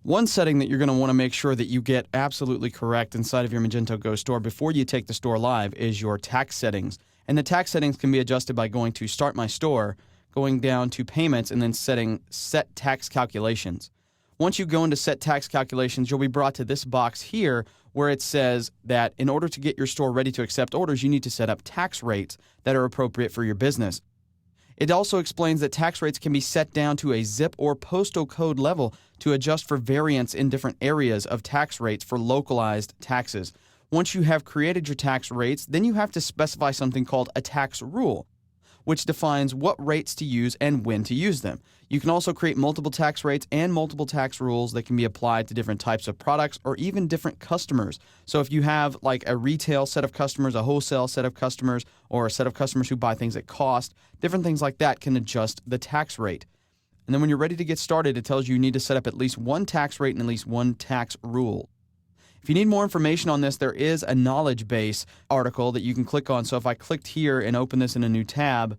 One setting that you're going to want to make sure that you get absolutely correct inside of your Magento Go store before you take the store live is your tax settings. And the tax settings can be adjusted by going to Start My Store, going down to Payments, and then setting Set Tax Calculations. Once you go into Set Tax Calculations, you'll be brought to this box here where it says that in order to get your store ready to accept orders, you need to set up tax rates that are appropriate for your business. It also explains that tax rates can be set down to a zip or postal code level to adjust for variance in different areas of tax rates for localized taxes. Once you have created your tax rates, then you have to specify something called a tax rule, which defines what rates to use and when to use them. You can also create multiple tax rates and multiple tax rules that can be applied to different types of products or even different customers. So if you have like a retail set of customers, a wholesale set of customers, or a set of customers who buy things at cost, different things like that can adjust the tax rate. And then when you're ready to get started, it tells you need to set up at least one tax rate and at least one tax rule. If you need more information on this, there is a knowledge base article that you can click on. So if I clicked here and open this in a new tab,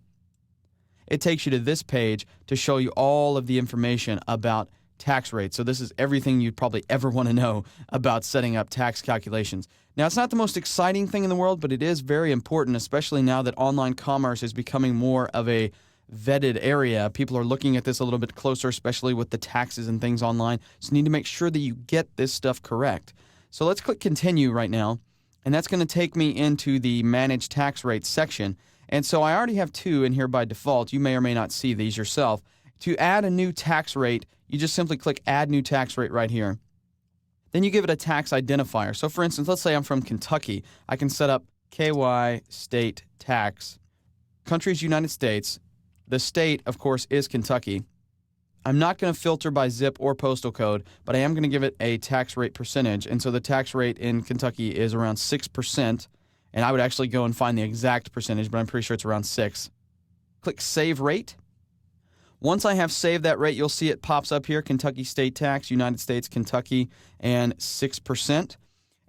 it takes you to this page to show you all of the information about tax rates. So this is everything you'd probably ever want to know about setting up tax calculations. Now, it's not the most exciting thing in the world, but it is very important, especially now that online commerce is becoming more of a vetted area. People are looking at this a little bit closer, especially with the taxes and things online. So you need to make sure that you get this stuff correct. So let's click Continue right now, and that's going to take me into the Manage Tax Rates section. And so I already have two in here by default. You may or may not see these yourself. To add a new tax rate, you just simply click Add New Tax Rate right here. Then you give it a tax identifier. So for instance, let's say I'm from Kentucky. I can set up KY State Tax. Country is United States. The state, of course, is Kentucky. I'm not going to filter by zip or postal code, but I am going to give it a tax rate percentage. And so the tax rate in Kentucky is around 6%. And I would actually go and find the exact percentage, but I'm pretty sure it's around 6. Click Save Rate. Once I have saved that rate, you'll see it pops up here, Kentucky State Tax, United States, Kentucky, and 6%.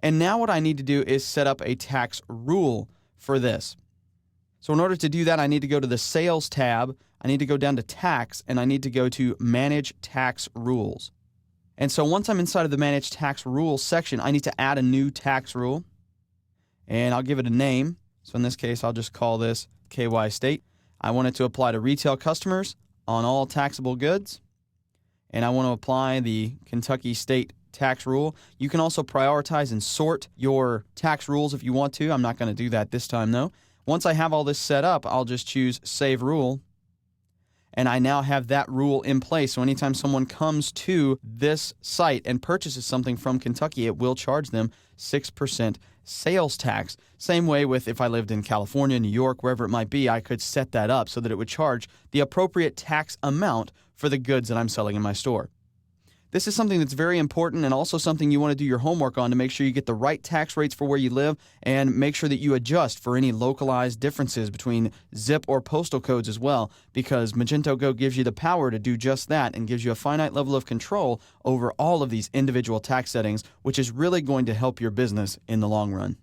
And now what I need to do is set up a tax rule for this. So in order to do that, I need to go to the Sales tab, I need to go down to Tax, and I need to go to Manage Tax Rules. And so once I'm inside of the Manage Tax Rules section, I need to add a new tax rule. And I'll give it a name. So in this case, I'll just call this KY State. I want it to apply to retail customers on all taxable goods. And I want to apply the Kentucky State tax rule. You can also prioritize and sort your tax rules if you want to. I'm not going to do that this time, though. Once I have all this set up, I'll just choose Save Rule. And I now have that rule in place. So anytime someone comes to this site and purchases something from Kentucky, it will charge them 6% sales tax. Same way with if I lived in California, New York, wherever it might be, I could set that up so that it would charge the appropriate tax amount for the goods that I'm selling in my store. This is something that's very important and also something you want to do your homework on to make sure you get the right tax rates for where you live and make sure that you adjust for any localized differences between zip or postal codes as well, because Magento Go gives you the power to do just that and gives you a finite level of control over all of these individual tax settings, which is really going to help your business in the long run.